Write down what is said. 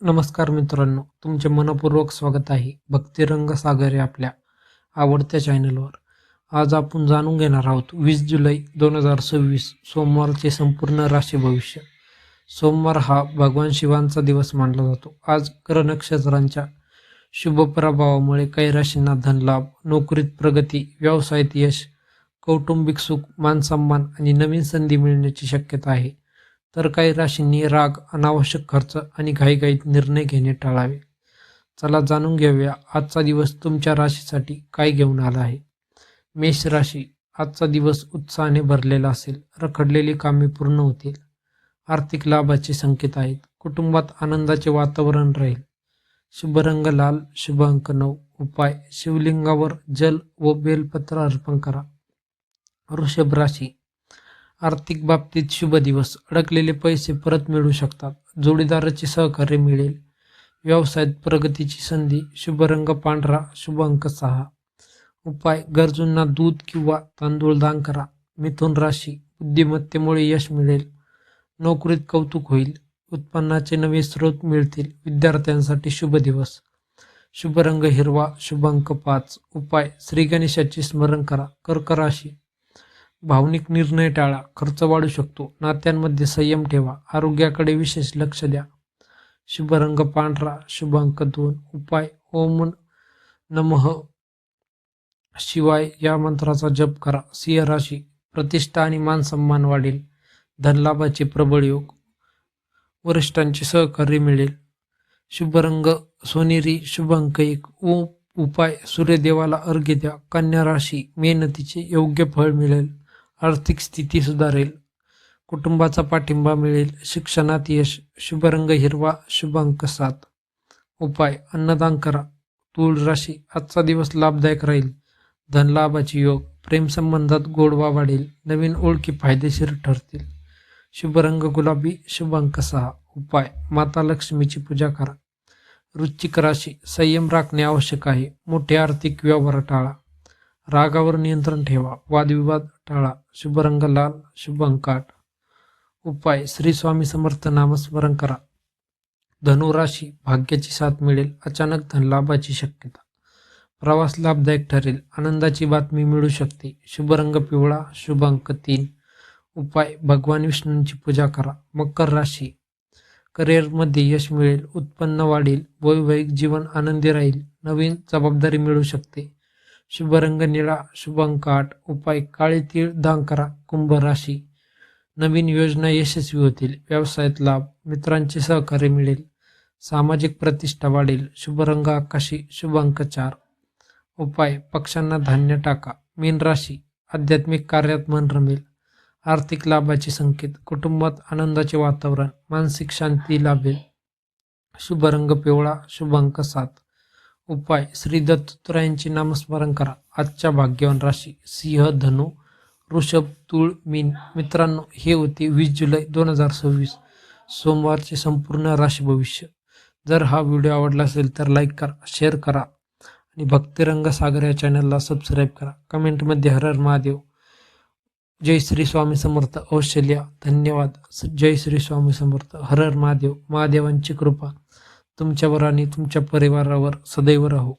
नमस्कार मित्रांनो, तुमचे मनपूर्वक स्वागत आहे भक्तिरंग सागर या आपल्या आवडत्या चॅनलवर. आज आपण जाणून घेणार आहोत 20 जुलै 2026 सोमवारचे संपूर्ण राशी भविष्य. सोमवार हा भगवान शिवांचा दिवस मानला जातो. आज ग्रह नक्षत्रांच्या शुभ प्रभावामुळे काही राशींना धनलाभ, नोकरीत प्रगती, व्यवसायात यश, कौटुंबिक सुख, मानसन्मान आणि नवीन संधी मिळण्याची शक्यता आहे. तर काही राशींनी राग, अनावश्यक खर्च आणि घाईघाईत निर्णय घेणे टाळावे. चला जाणून घेऊया आजचा दिवस तुमच्या राशीसाठी काय घेऊन आला आहे. मेष राशी, आजचा दिवस उत्साहाने भरलेला असेल. रखडलेली कामे पूर्ण होतील. आर्थिक लाभाचे संकेत आहेत. कुटुंबात आनंदाचे वातावरण राहील. शुभ रंग लाल, शुभ अंक 9. उपाय, शिवलिंगावर जल व बेलपत्र अर्पण करा. वृषभ राशी, आर्थिक बाबतीत शुभ दिवस. अडकलेले पैसे परत मिळू शकतात. जोडीदाराचे सहकार्य मिळेल. व्यवसायात प्रगतीची संधी. शुभ रंग पांढरा, शुभ अंक 6. उपाय, गरजूंना दूध किंवा तांदूळ दान करा. मिथुन राशी, बुद्धिमत्तेमुळे यश मिळेल. नोकरीत कौतुक होईल. उत्पन्नाचे नवे स्रोत मिळतील. विद्यार्थ्यांसाठी शुभ दिवस. शुभ रंग हिरवा, शुभ अंक 5. उपाय, श्री गणेशाचे स्मरण करा. कर्क राशी, भावनिक निर्णय टाळा. खर्च वाढू शकतो. नात्यांमध्ये संयम ठेवा. आरोग्याकडे विशेष लक्ष द्या. शुभ रंग पांढरा, शुभ अंक 2. उपाय, ओम नमः शिवाय या मंत्राचा जप करा. सिंह राशी, प्रतिष्ठा आणि मान सन्मान वाढेल. धनलाभाचे प्रबळ योग. वरिष्ठांचे सहकार्य मिळेल. शुभ रंग सोनेरी, शुभ अंक 1. उपाय, सूर्यदेवाला अर्घ्य द्या. कन्या राशी, मेहनतीचे योग्य फळ मिळेल. आर्थिक स्थिती सुधारेल. कुटुंबाचा पाठिंबा मिळेल. शिक्षणात यश. शुभ रंग हिरवा, शुभ अंक 7. उपाय, अन्नदान करा. तूळ राशी, आजचा दिवस लाभदायक राहील. धनलाभाचे योग. प्रेमसंबंधात गोडवा वाढेल. नवीन ओळखी फायदेशीर ठरतील. शुभ रंग गुलाबी, शुभ अंक 6. उपाय, माता लक्ष्मीची पूजा करा. वृश्चिक राशी, संयम राखणे आवश्यक आहे. मोठे आर्थिक व्यवहार टाळा. रागावर नियंत्रण ठेवा. वादविवाद टाळा. शुभ रंग लाल, शुभ अंक 8. उपाय, श्री स्वामी समर्थ नामस्मरण करा. धनु राशी, भाग्याची साथ मिळेल. अचानक धनलाभाची शक्यता. प्रवास लाभदायक ठरेल. आनंदाची बातमी मिळू शकते. शुभ रंग पिवळा, शुभ अंक 3. उपाय, भगवान विष्णूंची पूजा करा. मकर राशी, करिअरमध्ये यश मिळेल. उत्पन्न वाढेल. वैवाहिक जीवन आनंदी राहील. नवीन जबाबदारी मिळू शकते. शुभ रंग निळा, शुभ अंक 8. उपाय, काळे तीळ दान करा. कुंभ राशी, नवीन योजना यशस्वी होतील. व्यवसायात लाभ. मित्रांचे सहकार्य मिळेल. सामाजिक प्रतिष्ठा वाढेल. शुभ रंग आकाशी, शुभ अंक 4. उपाय, पक्ष्यांना धान्य टाका. मीन राशी, आध्यात्मिक कार्यात मन रमेल. आर्थिक लाभाचे संकेत. कुटुंबात आनंदाचे वातावरण. मानसिक शांती लाभेल. शुभ रंग पिवळा, शुभ अंक 7. उपाय, श्री दत्तात्रयांचे नामस्मरण करा. आजच्या भाग्यवान राशी सिंह, धनु, वृषभ, तूळ, मीन. मित्रांनो, हे होते 20 जुलै 2026 सोमवारचे संपूर्ण राशी भविष्य. जर हा व्हिडिओ आवडला असेल तर लाईक करा, शेअर करा आणि भक्तिरंग सागर या चॅनलला सबस्क्राईब करा. कमेंटमध्ये हर हर महादेव, जय श्री स्वामी समर्थ अवश्य लिहा. धन्यवाद. जय श्री स्वामी समर्थ. हर हर महादेव. महादेवांची कृपा तुमच्यावर आणि तुमच्या परिवारावर सदैव राहो.